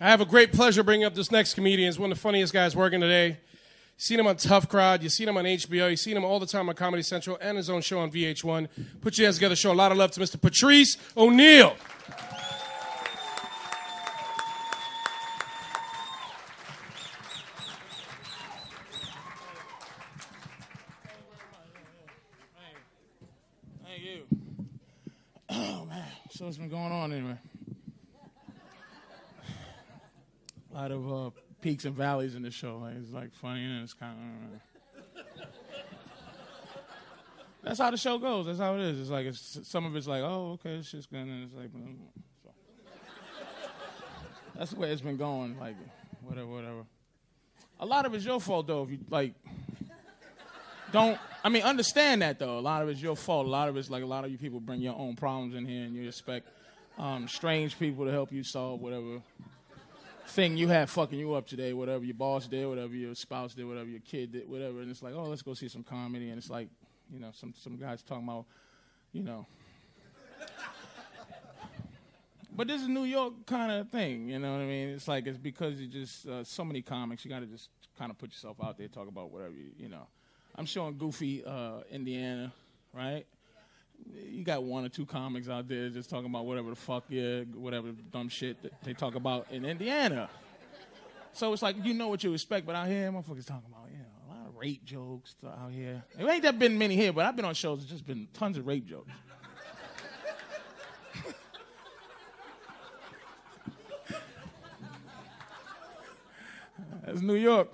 I have a great pleasure bringing up this next comedian. He's one of the funniest guys working today. You've seen him on Tough Crowd. You've seen him on HBO. You've seen him all the time on Comedy Central and his own show on VH1. Put your hands together. Show a lot of love to Mr. Patrice O'Neal. Thank you. Oh, man. So what's been going on anyway? A lot of peaks and valleys in the show. Like, it's like funny and it's kind of. That's how the show goes. That's how it is. It's like some of it's like, oh, okay, it's just good, and it's like, so. That's the way it's been going. Like, whatever. A lot of it's your fault though. If you like, understand that though. A lot of it's your fault. A lot of it's like a lot of you people bring your own problems in here, and you expect strange people to help you solve whatever thing you had fucking you up today, whatever your boss did, whatever your spouse did, whatever your kid did, whatever. And it's like, oh, let's go see some comedy. And it's like, you know, some guys talking about, you know. But this is a New York kind of thing, you know what I mean? It's like, it's because you just, so many comics, you got to just kind of put yourself out there, talk about whatever, you know. I'm showing Goofy, Indiana, right? You got one or two comics out there just talking about whatever the fuck, whatever dumb shit that they talk about in Indiana. So it's like, you know what you expect, but out here, motherfuckers talking about, you know, a lot of rape jokes out here. There ain't that been many here, but I've been on shows, there's just been tons of rape jokes. That's New York.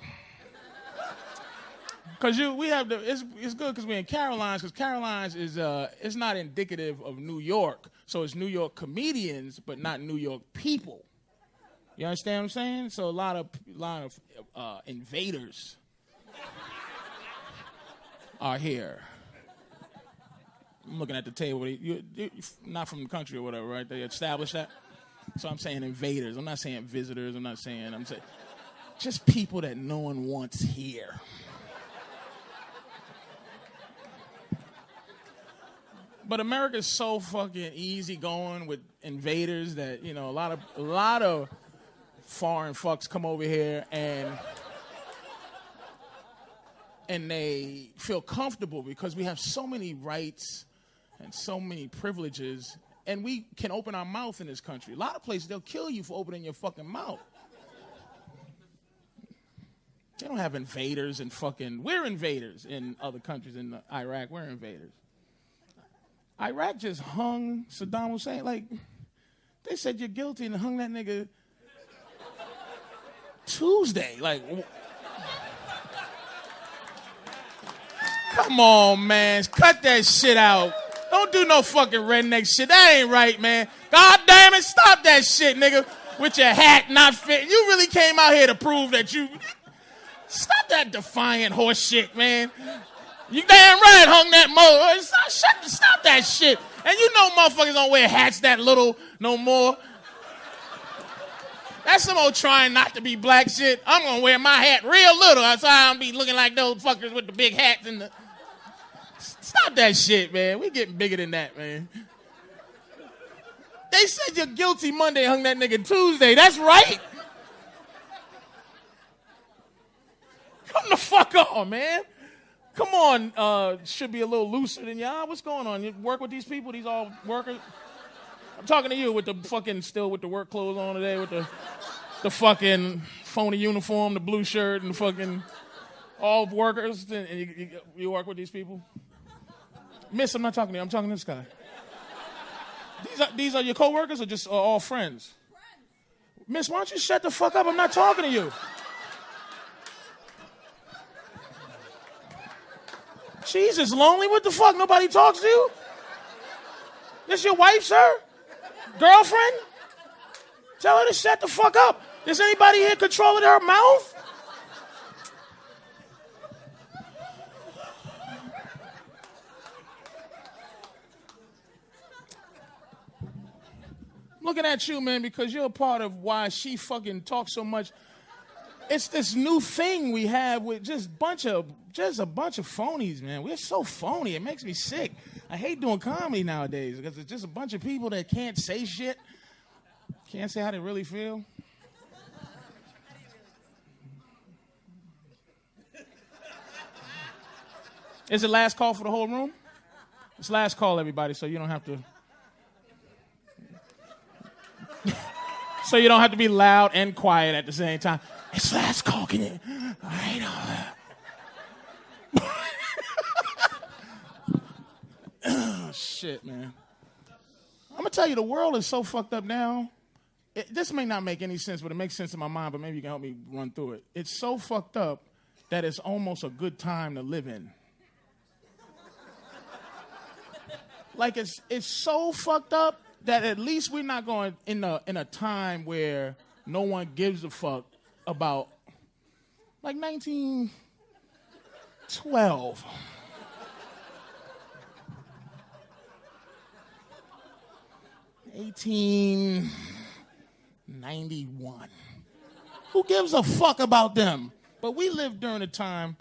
Because we have it's good because we're in Caroline's, because Caroline's is it's not indicative of New York. So it's New York comedians, but not New York people. You understand what I'm saying? So a lot of invaders are here. I'm looking at the table. You're not from the country or whatever, right? They established that. So I'm saying invaders. I'm not saying visitors. I'm saying just people that no one wants here. But America's so fucking easygoing with invaders that, you know, a lot of foreign fucks come over here and they feel comfortable because we have so many rights and so many privileges, and we can open our mouth in this country. A lot of places, they'll kill you for opening your fucking mouth. They don't have invaders and fucking... We're invaders in other countries. In Iraq, we're invaders. Iraq just hung Saddam Hussein. Like, they said you're guilty and hung that nigga Tuesday. Like, come on, man. Cut that shit out. Don't do no fucking redneck shit. That ain't right, man. God damn it, stop that shit, nigga. With your hat not fit. You really came out here to prove that you... Stop that defiant horse shit, man. You damn right hung that mo. Stop that shit. And you know motherfuckers don't wear hats that little no more. That's some old trying not to be black shit. I'm going to wear my hat real little so I don't be looking like those fuckers with the big hats and the... Stop that shit, man. We getting bigger than that, man. They said you're guilty Monday, hung that nigga Tuesday. That's right. Come the fuck on, man. Come on, should be a little looser than y'all. What's going on? You work with these people, these all workers? I'm talking to you with the fucking, still with the work clothes on today, with the fucking phony uniform, the blue shirt, and the fucking all workers. And you work with these people? Miss, I'm not talking to you. I'm talking to this guy. These are your co-workers or just all friends? Miss, why don't you shut the fuck up? I'm not talking to you. Jesus, lonely? What the fuck? Nobody talks to you? This your wife, sir? Girlfriend? Tell her to shut the fuck up. Is anybody here controlling her mouth? I'm looking at you, man, because you're a part of why she fucking talks so much. It's this new thing we have with just a bunch of phonies, man. We're so phony. It makes me sick. I hate doing comedy nowadays because it's just a bunch of people that can't say shit, can't say how they really feel. Is it last call for the whole room? It's last call, everybody, so you don't have to. So you don't have to be loud and quiet at the same time. It's last call. Can you? All right. Oh, shit, man. I'm going to tell you, the world is so fucked up now. This may not make any sense, but it makes sense in my mind, but maybe you can help me run through it. It's so fucked up that it's almost a good time to live in. Like, it's so fucked up that at least we're not going in a time where no one gives a fuck about, like, 1912. 1891. Who gives a fuck about them? But we lived during a time,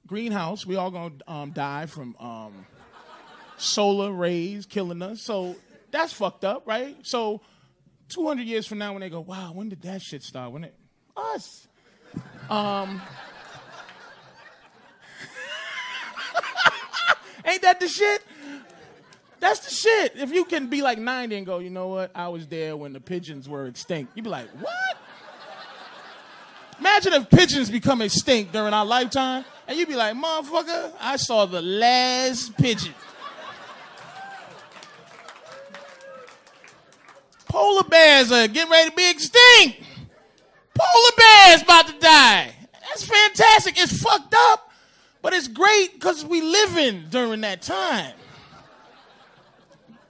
greenhouse, we all gonna die from solar rays killing us. So that's fucked up, right? So 200 years from now when they go, wow, when did that shit start? When it, us. Ain't that the shit? That's the shit. If you can be like 90 and go, you know what? I was there when the pigeons were extinct. You'd be like, what? Imagine if pigeons become extinct during our lifetime, and you'd be like, motherfucker, I saw the last pigeon. Polar bears are getting ready to be extinct. Polar bears about to die. That's fantastic. It's fucked up, but it's great because we living during that time.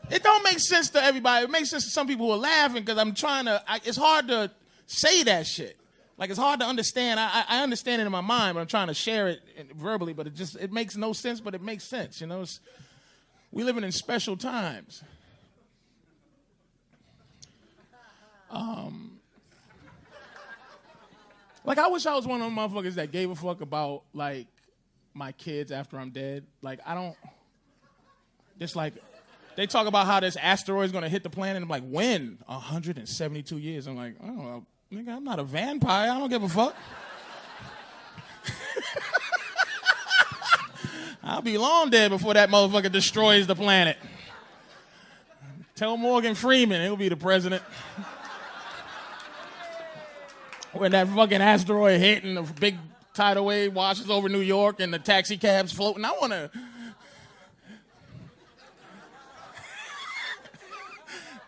It don't make sense to everybody. It makes sense to some people who are laughing because I'm trying to, it's hard to say that shit. Like, it's hard to understand. I understand it in my mind, but I'm trying to share it verbally, but it makes no sense, but it makes sense, you know? We living in special times. Like, I wish I was one of them motherfuckers that gave a fuck about, like, my kids after I'm dead. Like, I don't, just like, they talk about how this asteroid is going to hit the planet. I'm like, when? 172 years. I'm like, I don't know. Nigga, I'm not a vampire. I don't give a fuck. I'll be long dead before that motherfucker destroys the planet. Tell Morgan Freeman he'll be the president. When that fucking asteroid hit and the big tidal wave washes over New York and the taxi cabs floating, I want to...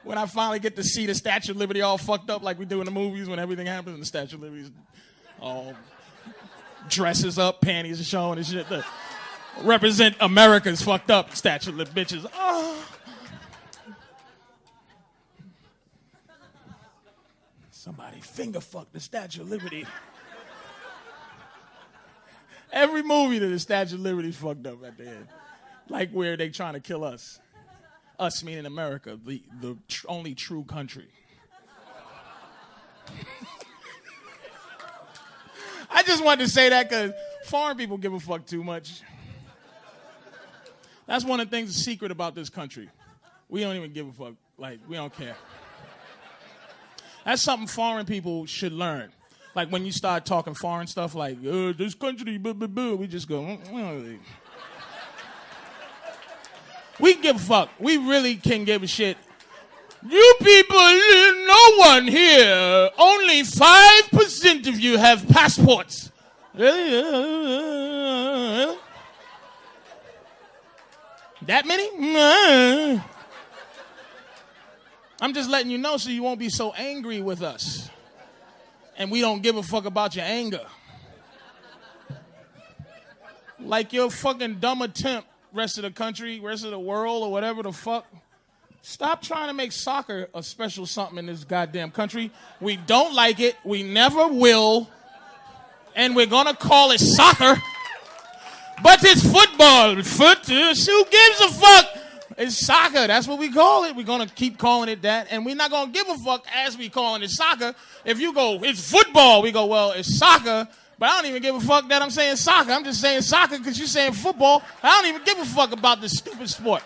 When I finally get to see the Statue of Liberty all fucked up like we do in the movies when everything happens and the Statue of Liberty's all dresses up, panties are showing and shit. To represent America's fucked up Statue of Liberty bitches. Oh. Somebody finger fucked the Statue of Liberty. Every movie to the Statue of Liberty is fucked up at the end. Like where they trying to kill us. Us meaning America, the only true country. I just wanted to say that because foreign people give a fuck too much. That's one of the things that's secret about this country. We don't even give a fuck. Like, we don't care. That's something foreign people should learn. Like when you start talking foreign stuff like, this country, blah, blah, blah, we just go, we don't really... We give a fuck. We really can give a shit. You people, no one here. Only 5% of you have passports. That many? I'm just letting you know so you won't be so angry with us. And we don't give a fuck about your anger. Like your fucking dumb attempt. Rest of the country, rest of the world, or whatever the fuck. Stop trying to make soccer a special something in this goddamn country. We don't like it. We never will. And we're going to call it soccer. But it's football. Who gives a fuck? It's soccer. That's what we call it. We're going to keep calling it that. And we're not going to give a fuck as we calling it soccer. If you go, it's football, we go, well, it's soccer. But I don't even give a fuck that I'm saying soccer. I'm just saying soccer because you're saying football. I don't even give a fuck about this stupid sport.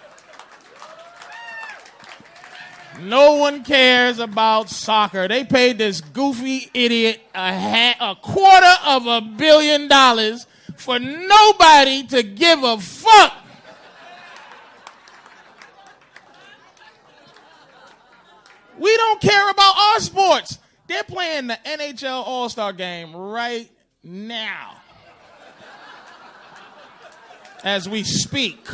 No one cares about soccer. They paid this goofy idiot $250 million for nobody to give a fuck. We don't care about our sports. They're playing the NHL All-Star game right now. As we speak.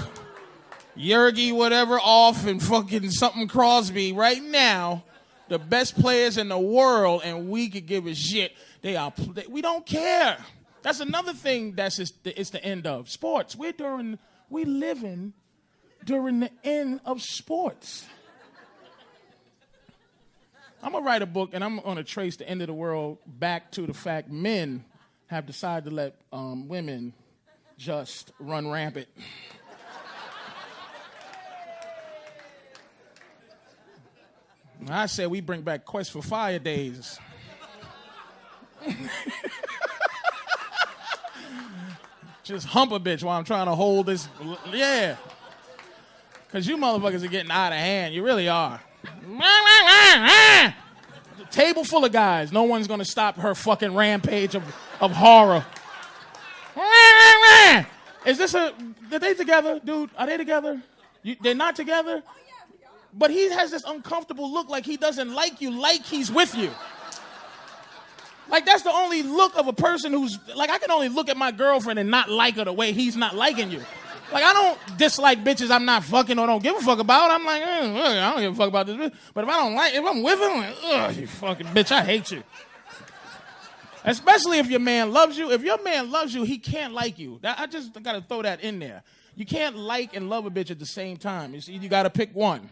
Yergy, whatever, off and fucking something Crosby right now. The best players in the world, and we could give a shit. We don't care. That's another thing it's the end of. Sports. We living during the end of sports. I'm going to write a book, and I'm going to trace the end of the world back to the fact men have decided to let women just run rampant. I said we bring back Quest for Fire days. Just hump a bitch while I'm trying to hold this. Yeah. Because you motherfuckers are getting out of hand. You really are. The table full of guys. No one's going to stop her fucking rampage of horror. Is this are they together, dude? Are they together? They're not together? But he has this uncomfortable look like he doesn't like you, like he's with you. Like, that's the only look of a person who's, like, I can only look at my girlfriend and not like her the way he's not liking you. Like, I don't dislike bitches I'm not fucking or don't give a fuck about. I'm like, I don't give a fuck about this bitch. But if I'm with her, I'm like, ugh, you fucking bitch, I hate you. Especially if your man loves you. If your man loves you, he can't like you. I just got to throw that in there. You can't like and love a bitch at the same time. You got to pick one.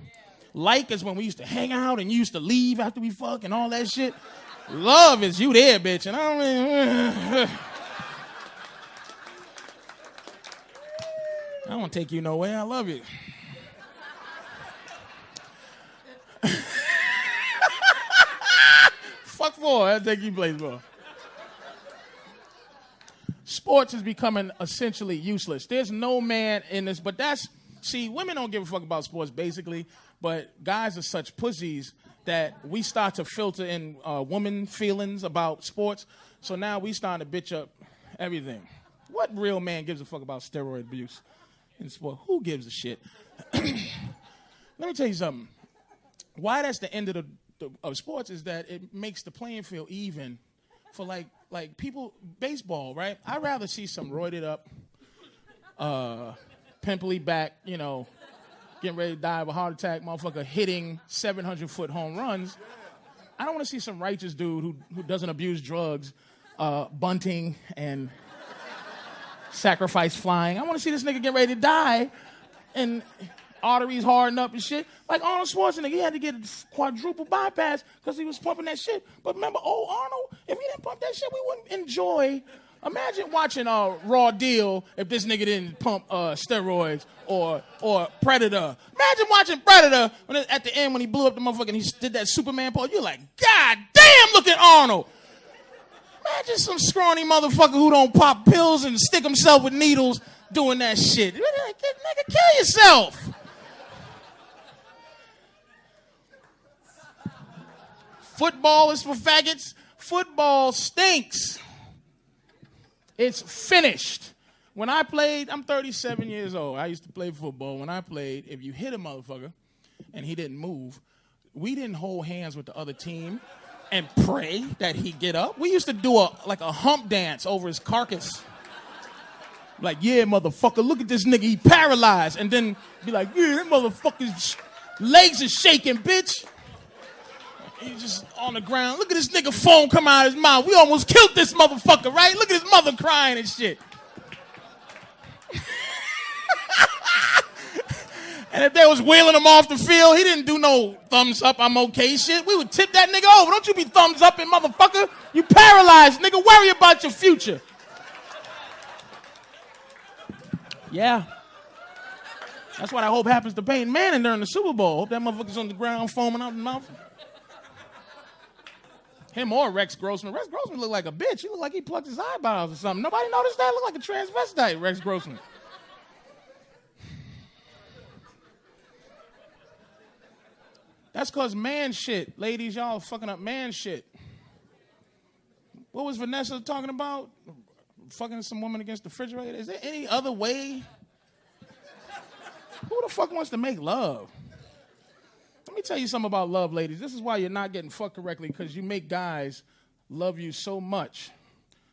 Like is when we used to hang out and you used to leave after we fuck and all that shit. Love is you there, bitch. And I don't want to take you nowhere. I love you. Fuck for. I'll take you place for. Sports is becoming essentially useless. There's no man in this, but women don't give a fuck about sports basically, but guys are such pussies that we start to filter in woman feelings about sports. So now we starting to bitch up everything. What real man gives a fuck about steroid abuse in sport? Who gives a shit? Let me tell you something. Why that's the end of sports is that it makes the playing field even for like people, baseball, right? I'd rather see some roided up, pimply back, getting ready to die of a heart attack, motherfucker hitting 700-foot home runs. I don't want to see some righteous dude who doesn't abuse drugs, bunting and sacrifice flying. I want to see this nigga get ready to die and arteries harden up and shit. Like Arnold Schwarzenegger, he had to get a quadruple bypass because he was pumping that shit. But remember, Arnold, if he didn't pump that shit, we wouldn't enjoy. Imagine watching Raw Deal if this nigga didn't pump steroids or Predator. Imagine watching Predator at the end when he blew up the motherfucker and he did that Superman pose. You're like, God damn, look at Arnold. Imagine some scrawny motherfucker who don't pop pills and stick himself with needles doing that shit. Nigga, kill yourself. Football is for faggots. Football stinks. It's finished. When I played, I'm 37 years old. I used to play football. When I played, if you hit a motherfucker and he didn't move, we didn't hold hands with the other team and pray that he'd get up. We used to do a hump dance over his carcass. Like, yeah, motherfucker, look at this nigga, he paralyzed. And then be like, yeah, that motherfucker's legs are shaking, bitch. He's just on the ground. Look at this nigga foam come out of his mouth. We almost killed this motherfucker, right? Look at his mother crying and shit. And if they was wheeling him off the field, he didn't do no thumbs up, I'm okay shit. We would tip that nigga over. Don't you be thumbs upping, motherfucker. You paralyzed, nigga. Worry about your future. Yeah. That's what I hope happens to Peyton Manning during the Super Bowl. Hope that motherfucker's on the ground foaming out the mouth. Him or Rex Grossman. Rex Grossman looked like a bitch. He looked like he plucked his eyeballs or something. Nobody noticed that? Looked like a transvestite, Rex Grossman. That's because man shit. Ladies, y'all fucking up man shit. What was Vanessa talking about? fucking some woman against the refrigerator? Is there any other way? Who the fuck wants to make love? Let me tell you something about love, ladies. This is why you're not getting fucked correctly, because you make guys love you so much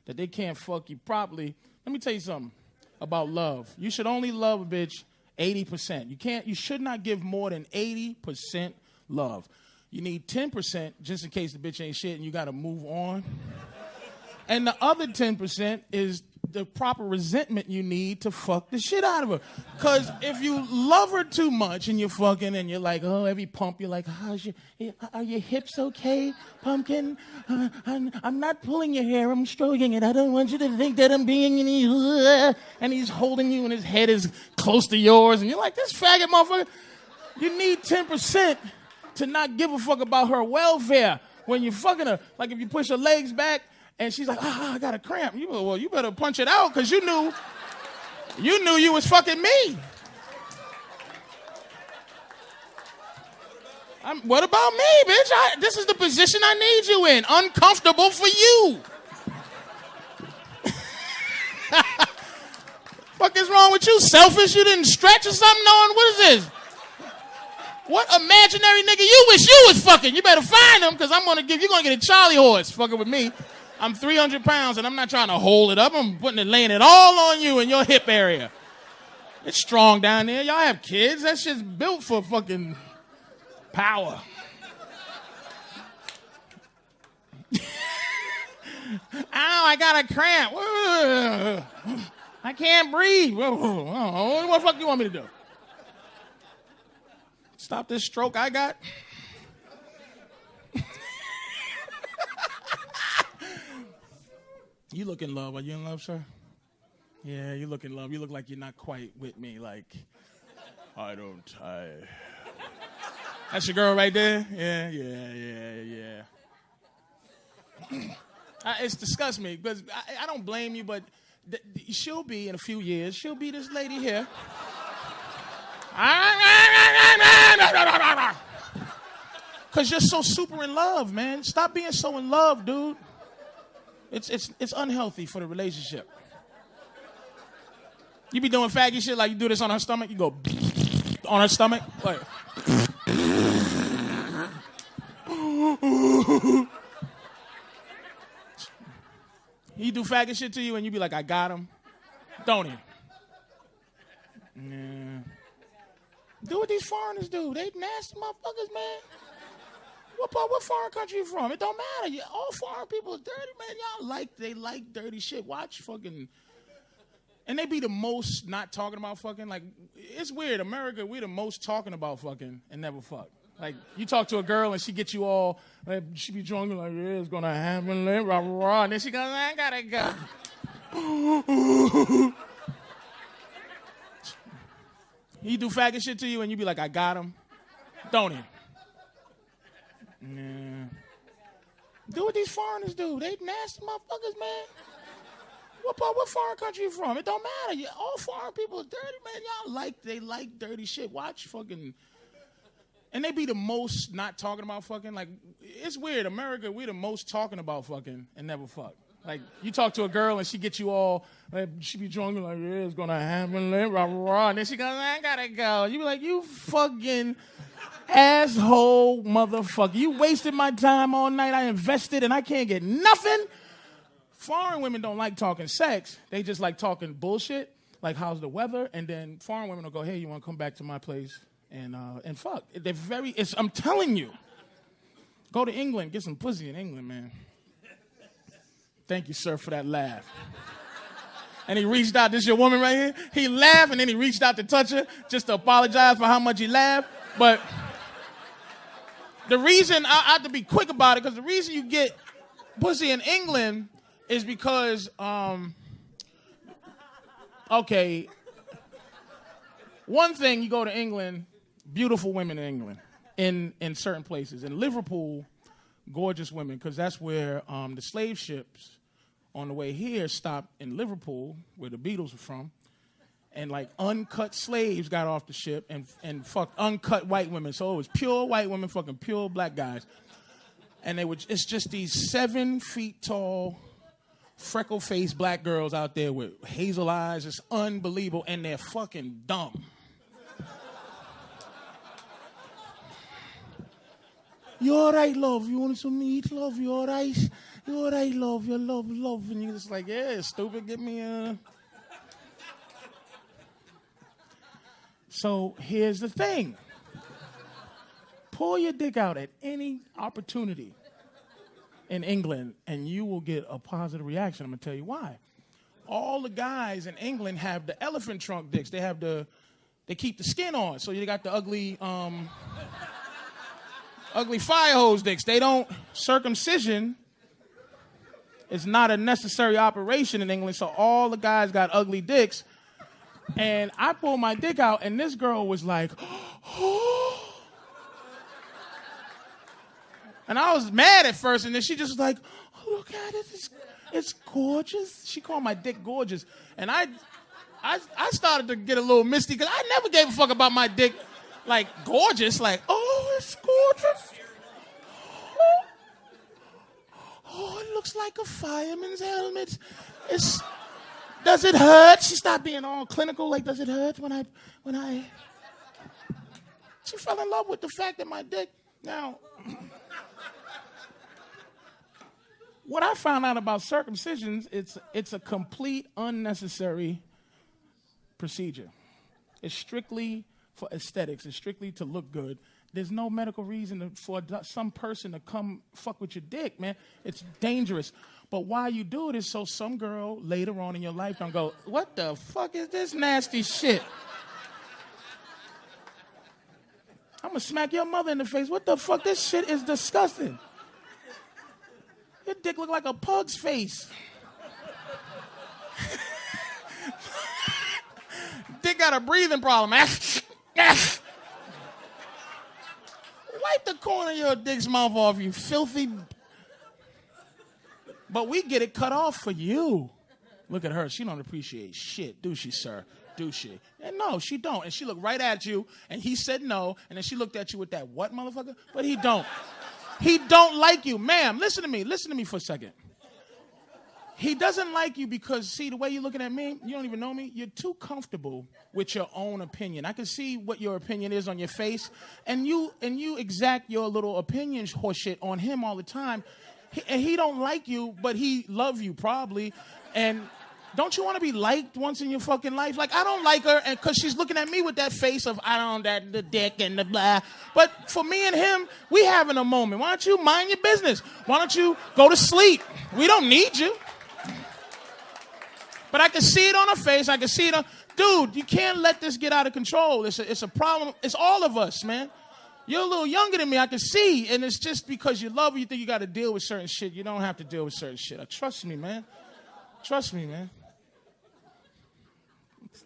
that they can't fuck you properly. Let me tell you something about love. You should only love a bitch 80%. You should not give more than 80% love. You need 10% just in case the bitch ain't shit and you got to move on. And the other 10% is the proper resentment you need to fuck the shit out of her. Because if you love her too much and you're fucking and you're like, oh, every pump, you're like, are your hips okay, pumpkin? I'm not pulling your hair, I'm stroking it. I don't want you to think that I'm being in you. And he's holding you and his head is close to yours. And you're like, this faggot motherfucker. You need 10% to not give a fuck about her welfare. When you're fucking her, like if you push her legs back, and she's like, I got a cramp. You better punch it out because you knew you was fucking me. What about me, bitch? This is the position I need you in. Uncomfortable for you. Fuck is wrong with you? Selfish? You didn't stretch or something? What is this? What imaginary nigga you wish you was fucking? You better find him because you're gonna get a Charlie horse fucking with me. I'm 300 pounds and I'm not trying to hold it up. I'm laying it all on you in your hip area. It's strong down there. Y'all have kids. That shit's built for fucking power. Ow, I got a cramp. I can't breathe. What the fuck do you want me to do? Stop this stroke I got? You look in love. Are you in love, sir? Yeah, you look in love. You look like you're not quite with me. Like, I. That's your girl right there? Yeah. It's disgusts me because I don't blame you, but she'll be in a few years. She'll be this lady here. Because you're so super in love, man. Stop being so in love, dude. It's unhealthy for the relationship. You be doing faggy shit like you do this on her stomach. You go on her stomach. Like. He do faggot shit to you and you be like, I got him. Don't he? Yeah. Do what these foreigners do. They nasty motherfuckers, man. What foreign country you from? It don't matter. All foreign people are dirty, man. They like dirty shit. Watch fucking... And they be the most not talking about fucking. Like, it's weird. America, we the most talking about fucking and never fuck. Like, you talk to a girl and she gets you all... Like, she be drunk and like, yeah, it's gonna happen. Rah, rah. And then she goes, I gotta go. He do faggot shit to you and you be like, I got him. Don't he? Yeah. Do what these foreigners do. They nasty motherfuckers, man. What foreign country you from? It don't matter. All foreign people are dirty, man. They like dirty shit. Watch fucking... And they be the most not talking about fucking. Like, it's weird. America, we the most talking about fucking and never fuck. Like, you talk to a girl and she gets you all... Like, she be drunk and like, yeah, it's gonna happen. Rah, rah. And then she goes, I gotta go. You be like, you fucking... asshole motherfucker. You wasted my time all night. I invested and I can't get nothing. Foreign women don't like talking sex. They just like talking bullshit. Like, how's the weather? And then foreign women will go, hey, you want to come back to my place and fuck. They're I'm telling you. Go to England. Get some pussy in England, man. Thank you, sir, for that laugh. And he reached out. This your woman right here? He laughed and then he reached out to touch her just to apologize for how much he laughed. But... the reason, I have to be quick about it, because the reason you get pussy in England is because, okay, one thing, you go to England, beautiful women in England, in certain places. In Liverpool, gorgeous women, because that's where the slave ships on the way here stopped in Liverpool, where the Beatles were from. And like uncut slaves got off the ship and fucked uncut white women. So it was pure white women fucking pure black guys. And it's just these 7 feet tall freckle-faced black girls out there with hazel eyes. It's unbelievable, and they're fucking dumb. You all right, love? You want some meat, love? You all right? You all right, love? You love. And you're just like, yeah, stupid, give me a... So here's the thing. Pull your dick out at any opportunity in England, and you will get a positive reaction. I'm going to tell you why. All the guys in England have the elephant trunk dicks. They keep the skin on, so you got the ugly fire hose dicks. They don't, circumcision is not a necessary operation in England, so all the guys got ugly dicks. And I pulled my dick out, and this girl was like, oh. And I was mad at first, and then she just was like, oh, look at it, it's gorgeous. She called my dick gorgeous. And I started to get a little misty, because I never gave a fuck about my dick, like, gorgeous. Like, oh, it's gorgeous. Oh, it looks like a fireman's helmet. Does it hurt? She stopped being all clinical, like, does it hurt when I... She fell in love with the fact that my dick, now... What I found out about circumcisions, it's a complete unnecessary procedure. It's strictly for aesthetics. It's strictly to look good. There's no medical reason for some person to come fuck with your dick, man. It's dangerous. But why you do it is so some girl later on in your life don't go, what the fuck is this nasty shit? I'm going to smack your mother in the face. What the fuck? This shit is disgusting. Your dick look like a pug's face. Dick got a breathing problem. Wipe the corner of your dick's mouth off, you filthy... But we get it cut off for you. Look at her. She don't appreciate shit, do she, sir? Do she? And no, she don't. And she looked right at you, and he said no, and then she looked at you with that what, motherfucker? But he don't. He don't like you. Ma'am, listen to me for a second. He doesn't like you because, see, the way you're looking at me, you don't even know me. You're too comfortable with your own opinion. I can see what your opinion is on your face, and you exact your little opinion horseshit on him all the time. And he don't like you, but he love you probably. And don't you want to be liked once in your fucking life? Like, I don't like her, and because she's looking at me with that face of, the dick and the blah. But for me and him, we having a moment. Why don't you mind your business? Why don't you go to sleep? We don't need you. But I can see it on her face. I can see it on... Dude, you can't let this get out of control. It's a problem. It's all of us, man. You're a little younger than me, I can see, and it's just because you love her, you think you got to deal with certain shit. You don't have to deal with certain shit. Trust me, man. Trust me, man.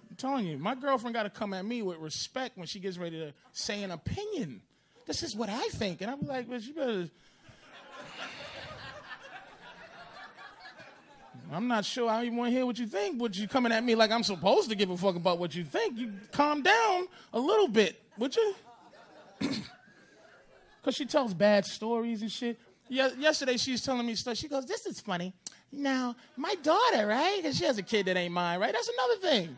I'm telling you, my girlfriend got to come at me with respect when she gets ready to say an opinion. This is what I think. And I'm like, well, you better... I'm not sure I even want to hear what you think, but you coming at me like I'm supposed to give a fuck about what you think. You calm down a little bit, would you? Because she tells bad stories and shit. Yesterday she was telling me stuff. She goes, this is funny. Now, my daughter, right? Because she has a kid that ain't mine, right? That's another thing.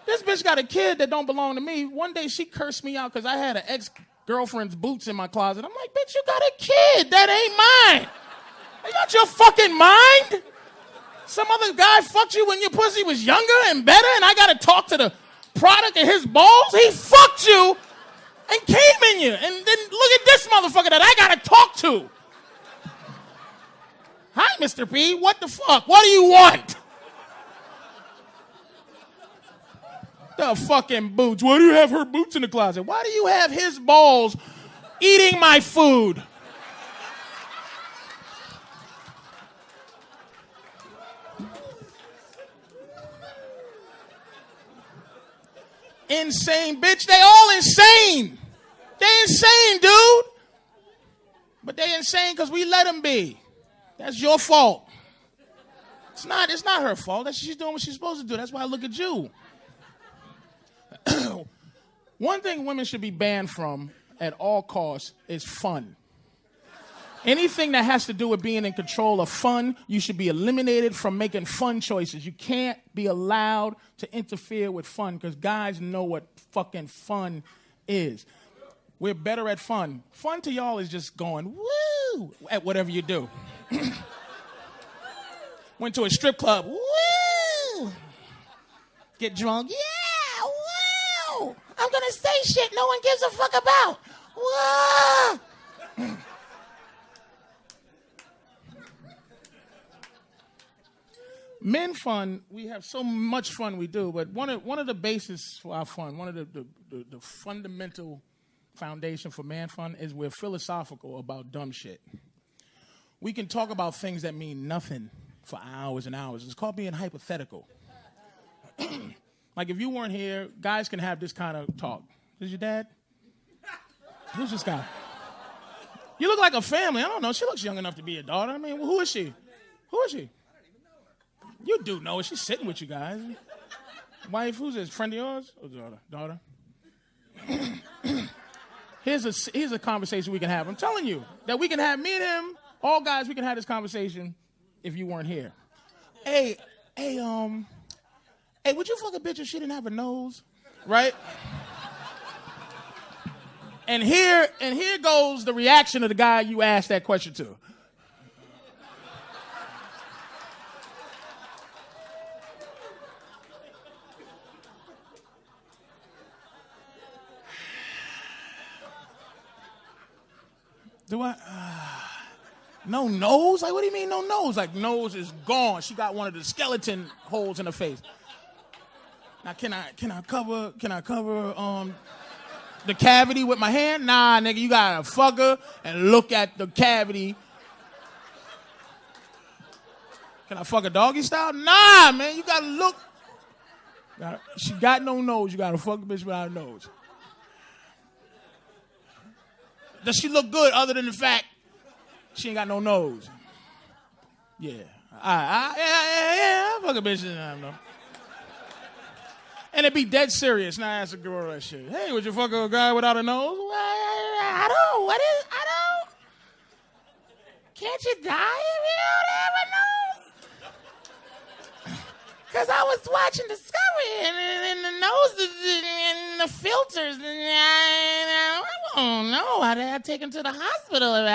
This bitch got a kid that don't belong to me. One day she cursed me out because I had an ex-girlfriend's boots in my closet. I'm like, bitch, you got a kid. That ain't mine. Are you out your fucking mind? Some other guy fucked you when your pussy was younger and better, and I got to talk to the product of his balls? He fucked you and came in you. And then look at this motherfucker that I got to talk to. Hi, Mr. P. What the fuck? What do you want? The fucking boots. Why do you have her boots in the closet? Why do you have his balls eating my food? Insane, bitch. They all insane. They insane, dude. But they insane because we let them be. That's your fault. It's not her fault. She's doing what she's supposed to do. That's why I look at you. One thing women should be banned from at all costs is fun. Anything that has to do with being in control of fun, you should be eliminated from making fun choices. You can't be allowed to interfere with fun because guys know what fucking fun is. We're better at fun. Fun to y'all is just going woo at whatever you do. Went to a strip club, woo! Get drunk, yeah, woo! I'm gonna say shit no one gives a fuck about. Woo! Men fun, we have so much fun we do, but one of the bases for our fun, one of the fundamental foundation for man fun is we're philosophical about dumb shit. We can talk about things that mean nothing for hours and hours. It's called being hypothetical. Like if you weren't here, guys can have this kind of talk. Is your dad? Who's this guy? You look like a family. I don't know. She looks young enough to be your daughter. I mean, who is she? Who is she? You do know it. She's sitting with you guys. Wife, who's this? Friend of yours? Or daughter? Here's a conversation we can have. I'm telling you that we can have, me and him, all guys, we can have this conversation if you weren't here. Hey, would you fuck a bitch if she didn't have a nose? Right? And here goes the reaction of the guy you asked that question to. Do I? No nose? Like, what do you mean no nose? Like, nose is gone. She got one of the skeleton holes in her face. Now, can I cover the cavity with my hand? Nah, nigga, you gotta fuck her and look at the cavity. Can I fuck a doggy style? Nah, man, you gotta look. She got no nose. You gotta fuck a bitch without a nose. Does she look good other than the fact she ain't got no nose? Yeah. Yeah, I fuck a bitch. I don't know. And it'd be dead serious. Now I ask a girl that shit. Hey, would you fuck a guy without a nose? I don't. Can't you die if you don't have a nose? Because I was watching Discovery and the noses and the filters. And I don't know. I'd take him to the hospital if I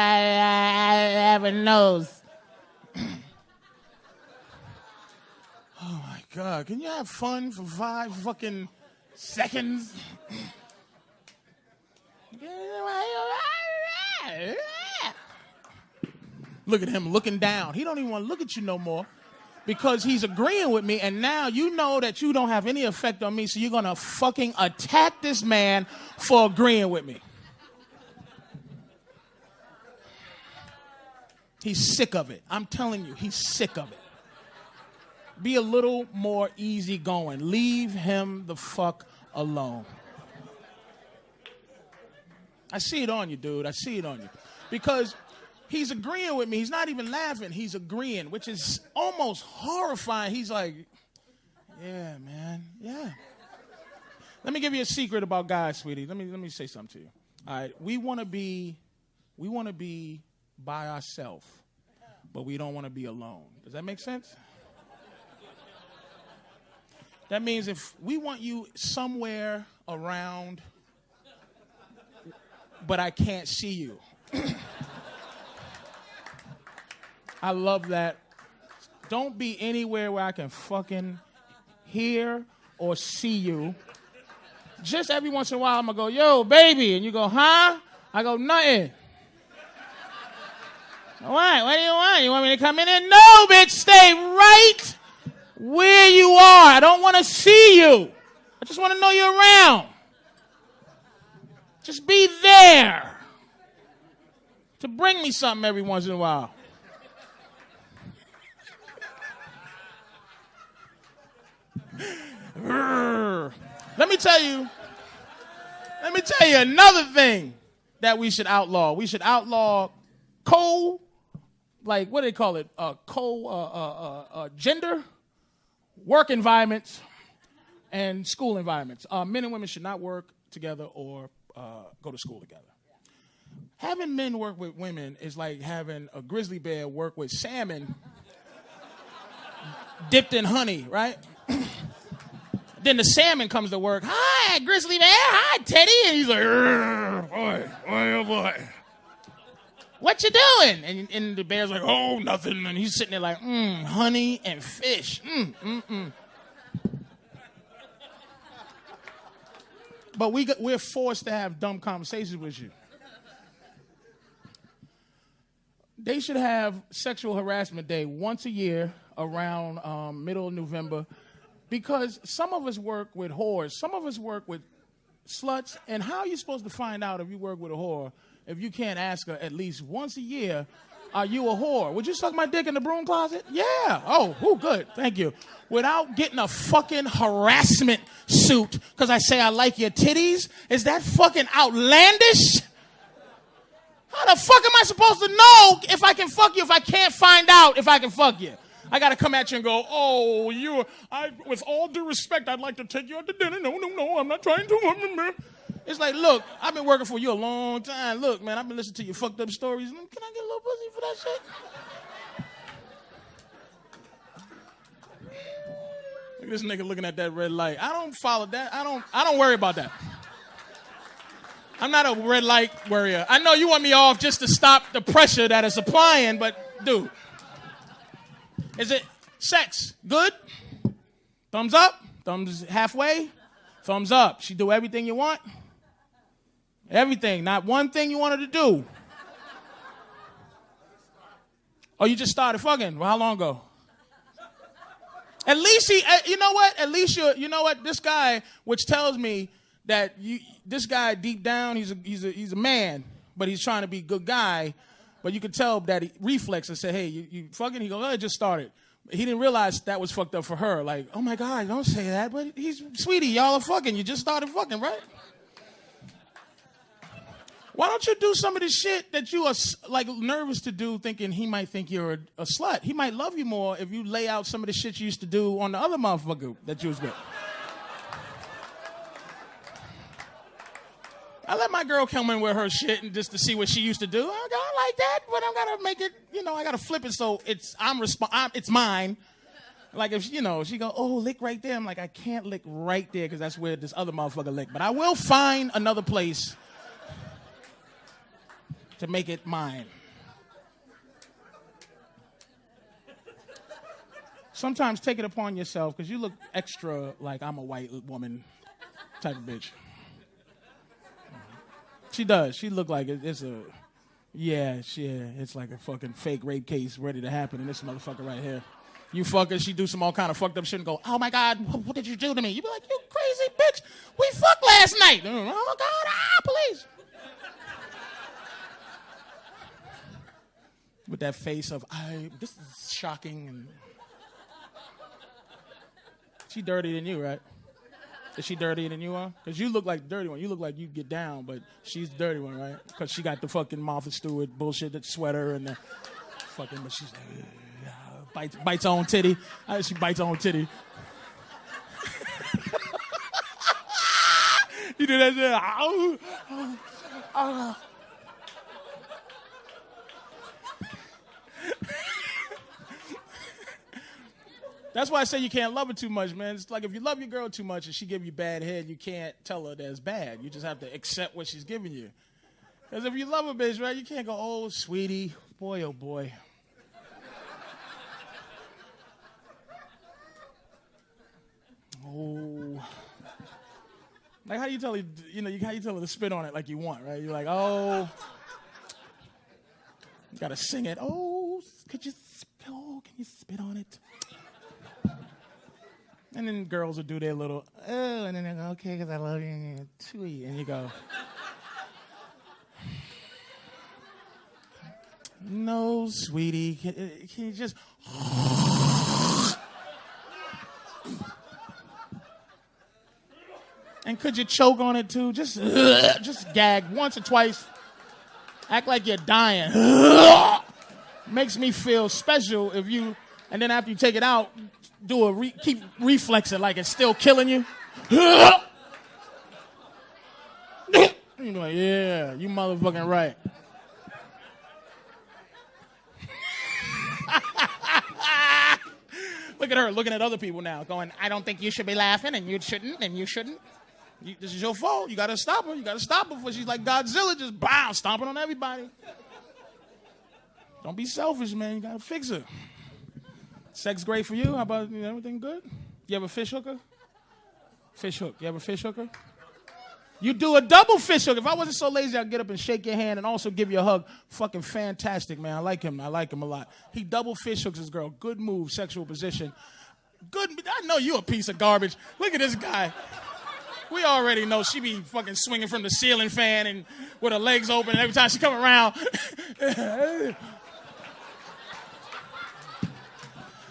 have a nose. Oh, my God. Can you have fun for 5 fucking seconds? Look at him looking down. He don't even want to look at you no more because he's agreeing with me, and now you know that you don't have any effect on me, so you're going to fucking attack this man for agreeing with me. He's sick of it. I'm telling you, he's sick of it. Be a little more easygoing. Leave him the fuck alone. I see it on you, dude. I see it on you. Because he's agreeing with me. He's not even laughing. He's agreeing, which is almost horrifying. He's like, yeah, man, yeah. Let me give you a secret about guys, sweetie. Let me say something to you. All right, we want to be by ourselves, but we don't want to be alone. Does that make sense? That means if we want you somewhere around, but I can't see you. I love that. Don't be anywhere where I can fucking hear or see you. Just every once in a while, I'm going to go, yo, baby. And you go, huh? I go, nothing. What? What do you want? You want me to come in there? No, bitch, stay right where you are. I don't want to see you. I just want to know you're around. Just be there to bring me something every once in a while. Let me tell you another thing that we should outlaw. We should outlaw what do they call it? Gender, work environments, and school environments. Men and women should not work together or go to school together. Having men work with women is like having a grizzly bear work with salmon dipped in honey, right? Then the salmon comes to work. Hi, grizzly bear. Hi, Teddy. And he's like, boy, oh boy. What you doing? And the bear's like, oh, nothing. And he's sitting there like, honey and fish. But we're forced to have dumb conversations with you. They should have Sexual Harassment Day once a year around middle of November, because some of us work with whores, some of us work with sluts, and how are you supposed to find out if you work with a whore if you can't ask her at least once a year, are you a whore? Would you suck my dick in the broom closet? Yeah. Oh, good. Thank you. Without getting a fucking harassment suit because I say I like your titties? Is that fucking outlandish? How the fuck am I supposed to know if I can fuck you if I can't find out if I can fuck you? I got to come at you and go, oh, with all due respect, I'd like to take you out to dinner. No, I'm not trying to. It's like, look, I've been working for you a long time. Look, man, I've been listening to your fucked up stories. Can I get a little pussy for that shit? Look at this nigga looking at that red light. I don't follow that. I don't worry about that. I'm not a red light worrier. I know you want me off just to stop the pressure that it's applying, but dude. Is it sex? Good? Thumbs up? Thumbs halfway? Thumbs up. She do everything you want? Everything. Not one thing you want her to do. Oh, you just started fucking? Well, how long ago? At least you know what? At least you know what? This guy, which tells me that this guy deep down, he's a man, but he's trying to be a good guy. But you could tell that he reflex and say, hey, you fucking? He goes, oh, it just started. He didn't realize that was fucked up for her. Like, oh my God, don't say that. But sweetie, y'all are fucking. You just started fucking, right? Why don't you do some of this shit that you are like nervous to do, thinking he might think you're a slut? He might love you more if you lay out some of the shit you used to do on the other motherfucker that you was with. I let my girl come in with her shit and just to see what she used to do. I don't like that, but I'm gonna make it. I gotta flip it so it's mine. Like if she go, oh, lick right there. I'm like, I can't lick right there because that's where this other motherfucker lick. But I will find another place to make it mine. Sometimes take it upon yourself because you look extra like I'm a white woman type of bitch. She does. She look like it's a, it's like a fucking fake rape case ready to happen in this motherfucker right here. You fuck her, she do some all kind of fucked up shit and go, oh my God, what did you do to me? You be like, you crazy bitch, we fucked last night. Oh my God, police. With that face of, this is shocking. And she dirtier than you, right? Is she dirtier than you are? Because you look like the dirty one. You look like you get down, but she's the dirty one, right? Because she got the fucking Martha Stewart bullshit, that sweater, and the fucking, but she's like, bites her own titty. She bites her own titty. You do that shit. That's why I say you can't love her too much, man. It's like if you love your girl too much and she give you bad head, you can't tell her that's bad. You just have to accept what she's giving you. Because if you love a bitch, right, you can't go, oh, sweetie, boy, oh, boy. Oh. Like how you tell her, how you tell her to spit on it like you want, right? You're like, oh. You got to sing it. Oh, can you spit on it? And then girls will do their little, oh, and then they go, okay, because I love you, and tweet, and you go, no, sweetie, can you just, and could you choke on it too? Just gag once or twice, act like you're dying. Makes me feel special if you, and then after you take it out, keep reflexing like it's still killing you. You're like, yeah, you motherfucking right. her looking at other people now, going, I don't think you should be laughing, and you shouldn't, and you shouldn't. This is your fault. You got to stop her. You got to stop her before she's like Godzilla, just bow, stomping on everybody. Don't be selfish, man. You got to fix her. Sex great for you? How about everything good? You have a fish hooker? Fish hook. You have a fish hooker? You do a double fish hook. If I wasn't so lazy, I'd get up and shake your hand and also give you a hug. Fucking fantastic, man. I like him. I like him a lot. He double fish hooks his girl. Good move, sexual position. Good. I know you a piece of garbage. Look at this guy. We already know she be fucking swinging from the ceiling fan and with her legs open and every time she come around.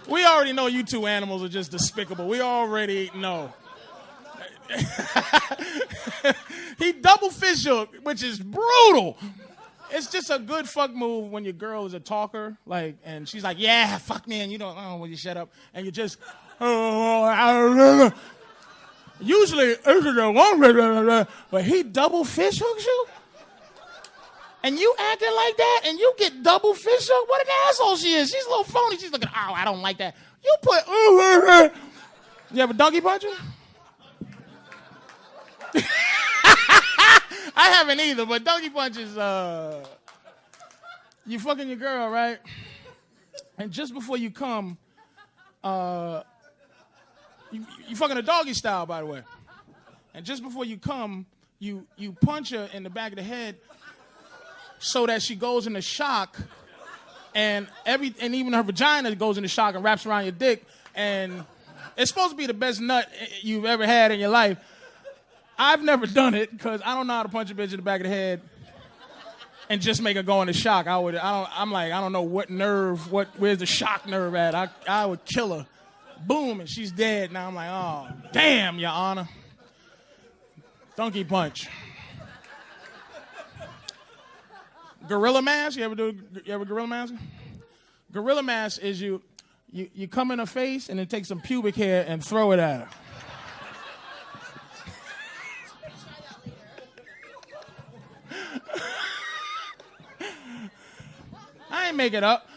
We already know you two animals are just despicable. We already know. He double fish hook, which is brutal. It's just a good fuck move when your girl is a talker, like, and she's like, yeah, fuck me, and you don't, oh, will you shut up? And you just, usually, but he double fish hooks you? And you acting like that, and you get double fish hook? What an asshole she is. She's a little phony. She's looking, oh, I don't like that. You put, you have a donkey puncher? I haven't either, but donkey punches, you fucking your girl, right? And just before you come, you fucking a doggy style, by the way. And just before you come, you punch her in the back of the head so that she goes into shock, and even her vagina goes into shock and wraps around your dick, and it's supposed to be the best nut you've ever had in your life. I've never done it because I don't know how to punch a bitch in the back of the head and just make her go into shock. I don't know what nerve, where's the shock nerve at? I would kill her. Boom, and she's dead. Now I'm like, oh, damn, Your Honor. Donkey punch. Gorilla mask? You ever gorilla mask? Gorilla mask is you come in her face and then take some pubic hair and throw it at her. I ain't make it up.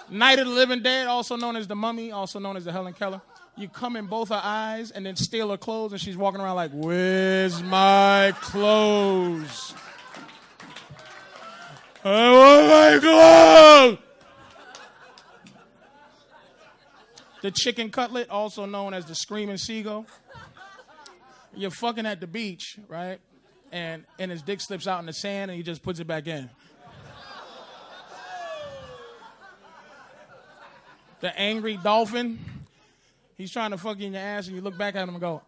Night of the Living Dead, also known as the Mummy, also known as the Helen Keller. You come in both her eyes and then steal her clothes, and she's walking around like, where's my clothes? I want my clothes! The chicken cutlet, also known as the screaming seagull. You're fucking at the beach, right? And his dick slips out in the sand and he just puts it back in. The angry dolphin, he's trying to fuck you in your ass and you look back at him and go,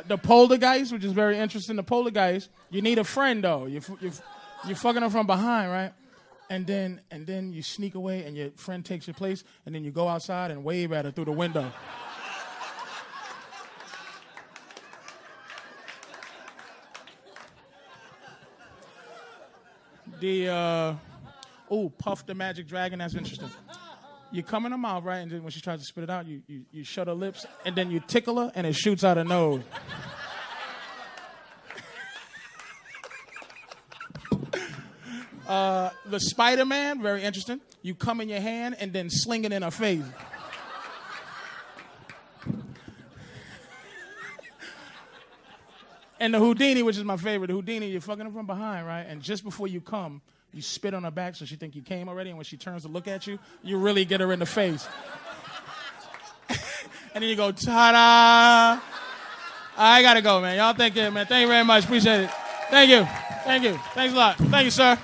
The poltergeist, which is very interesting. The poltergeist, you need a friend though. You're fucking her from behind, right? And then you sneak away and your friend takes your place, and then you go outside and wave at her through the window. Puff the Magic Dragon, that's interesting. You come in her mouth, right? And then when she tries to spit it out, you shut her lips, and then you tickle her, and it shoots out her nose. The Spider-Man, very interesting. You come in your hand and then sling it in her face. And the Houdini, which is my favorite. The Houdini, you're fucking her from behind, right? And just before you come, you spit on her back so she think you came already. And when she turns to look at you, you really get her in the face. And then you go, ta-da! I gotta go, man. Y'all take care, man. Thank you very much. Appreciate it. Thank you. Thanks a lot. Thank you, sir.